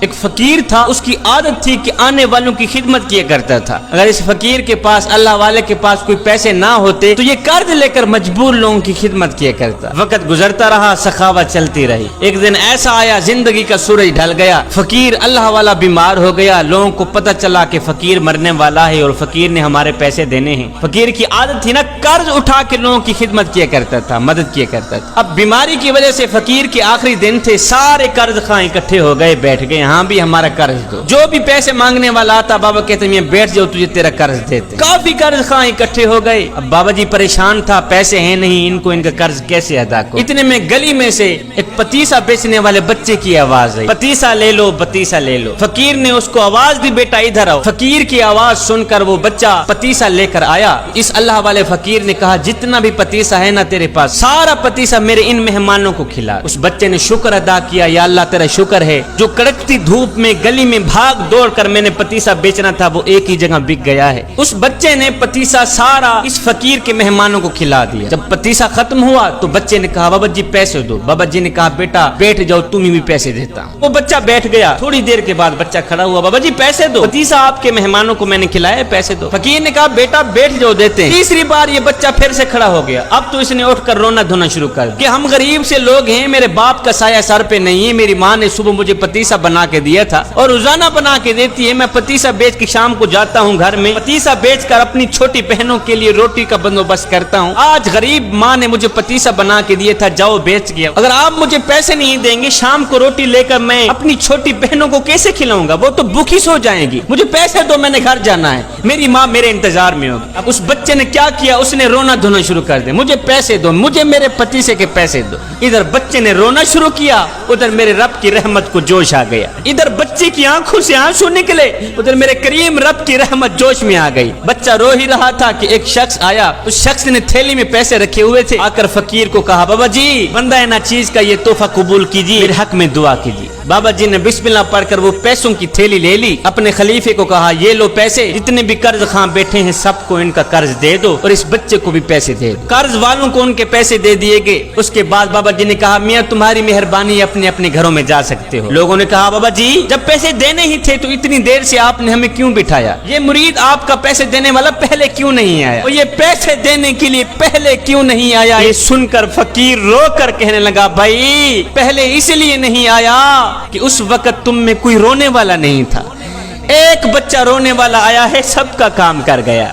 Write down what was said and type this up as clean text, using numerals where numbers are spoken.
ایک فقیر تھا، اس کی عادت تھی کہ آنے والوں کی خدمت کیا کرتا تھا۔ اگر اس فقیر کے پاس، اللہ والے کے پاس کوئی پیسے نہ ہوتے تو یہ قرض لے کر مجبور لوگوں کی خدمت کیا کرتا۔ وقت گزرتا رہا، سخاوت چلتی رہی۔ ایک دن ایسا آیا، زندگی کا سورج ڈھل گیا، فقیر اللہ والا بیمار ہو گیا۔ لوگوں کو پتہ چلا کہ فقیر مرنے والا ہے اور فقیر نے ہمارے پیسے دینے ہیں۔ فقیر کی عادت تھی نا قرض اٹھا کے لوگوں کی خدمت کیا کرتا تھا، مدد کیا کرتا تھا۔ اب بیماری کی وجہ سے فقیر کے آخری دن تھے، سارے قرض خواہ اکٹھے ہو گئے، بیٹھ گئے، ہاں بھی ہمارا قرض دو۔ جو بھی پیسے مانگنے والا آتا بابا کہتے ہیں بیٹھ جاؤ، تجھے تیرا قرض دیتے۔ کافی قرض خواہ اکٹھے ہو گئے۔ اب بابا جی پریشان تھا، پیسے ہیں نہیں، ان کا قرض کیسے ادا کرو۔ اتنے میں گلی میں سے ایک پتیسا بیچنے والے بچے کی آواز آئی، پتیسا لے لو، پتیسا لے لو۔ فقیر نے اس کو آواز دی، بیٹا ادھر آؤ۔ فقیر کی آواز سن کر وہ بچہ پتیسا لے کر آیا۔ اس اللہ والے فقیر نے کہا جتنا بھی پتیسا ہے نا تیرے پاس، سارا پتیسا میرے ان مہمانوں کو کھلا۔ اس بچے نے شکر ادا کیا، یا اللہ تیرا شکر ہے، جو کڑکتی دھوپ میں گلی میں بھاگ دوڑ کر میں نے پتیسا بیچنا تھا وہ ایک ہی جگہ بک گیا ہے۔ اس بچے نے پتیسا سارا اس فقیر کے مہمانوں کو کھلا دیا۔ جب پتیسا ختم ہوا تو بچے نے کہا بابا جی پیسے دو۔ بابا جی نے کہا بیٹا بیٹھ جاؤ، تمہیں بھی پیسے دیتا ہوں۔ وہ بچہ بیٹھ گیا۔ تھوڑی دیر کے بعد بچہ کھڑا ہوا، بابا جی پیسے دو، پتیسا آپ کے مہمانوں کو میں نے کھلایا، پیسے دو۔ فقیر نے کہا بیٹا بیٹھ جاؤ، دیتے ہیں۔ تیسری بار یہ بچہ پھر سے کھڑا ہو گیا۔ اب تو اس نے اٹھ کر رونا دھونا شروع کر دیا کہ ہم غریب سے لوگ ہیں، میرے باپ کا سایہ سر پہ نہیں ہے، میری ماں نے صبح مجھے پتیسا بنا کے دیا تھا اور روزانہ بنا کے دیتی ہے، میں پتیسا بیچ کے شام کو جاتا ہوں گھر میں، پتیسا بیچ کر اپنی چھوٹی بہنوں کے لیے روٹی کا بندوبست کرتا ہوں۔ آج غریب ماں نے مجھے پتیسا بنا کے دیا تھا، جاؤ بیچ گیا۔ اگر آپ مجھے پیسے نہیں دیں گے، شام کو روٹی لے کر میں اپنی چھوٹی بہنوں کو کیسے کھلاؤں گا؟ وہ تو بھوکی سو جائیں گی۔ مجھے پیسے دو، میں نے گھر جانا ہے، میری ماں میرے انتظار میں ہوگی۔ اب اس بچے نے کیا کیا، اس نے رونا دھونا شروع کر دیا، مجھے پیسے دو، مجھے میرے پتیسے کے پیسے دو۔ ادھر بچے نے رونا شروع کیا، ادھر میرے رب کی رحمت کو جوش آ گیا۔ ادھر بچے کی آنکھوں سے آنسو نکلے، ادھر میرے کریم رب کی رحمت جوش میں آ گئی۔ بچہ رو ہی رہا تھا کہ ایک شخص آیا، اس شخص نے تھیلی میں پیسے رکھے ہوئے تھے، آ کر فقیر کو کہا بابا جی بندہ ہے نا چیز کا یہ تحفہ قبول کیجیے، میرے حق میں دعا کیجیے۔ بابا جی نے بسم اللہ پڑھ کر وہ پیسوں کی تھیلی لے لی، اپنے خلیفے کو کہا یہ لو پیسے، جتنے بھی قرض خواہ بیٹھے ہیں سب کو ان کا قرض دے دو اور اس بچے کو بھی پیسے دے دو۔ قرض والوں کو ان کے پیسے دے دیے گئے۔ اس کے بعد بابا جی نے کہا میاں تمہاری مہربانی، اپنے اپنے گھروں میں جا سکتے ہو۔ لوگوں نے کہا بابا جی جب پیسے دینے ہی تھے تو اتنی دیر سے آپ نے ہمیں کیوں بٹھایا؟ یہ مرید آپ کا پیسے دینے والا پہلے کیوں نہیں آیا؟ اور یہ پیسے دینے کے لیے پہلے کیوں نہیں آیا؟ یہ سن کر فقیر رو کر کہنے لگا بھائی پہلے اس لیے نہیں آیا کہ اس وقت تم میں کوئی رونے والا نہیں تھا، ایک بچہ رونے والا آیا ہے، سب کا کام کر گیا۔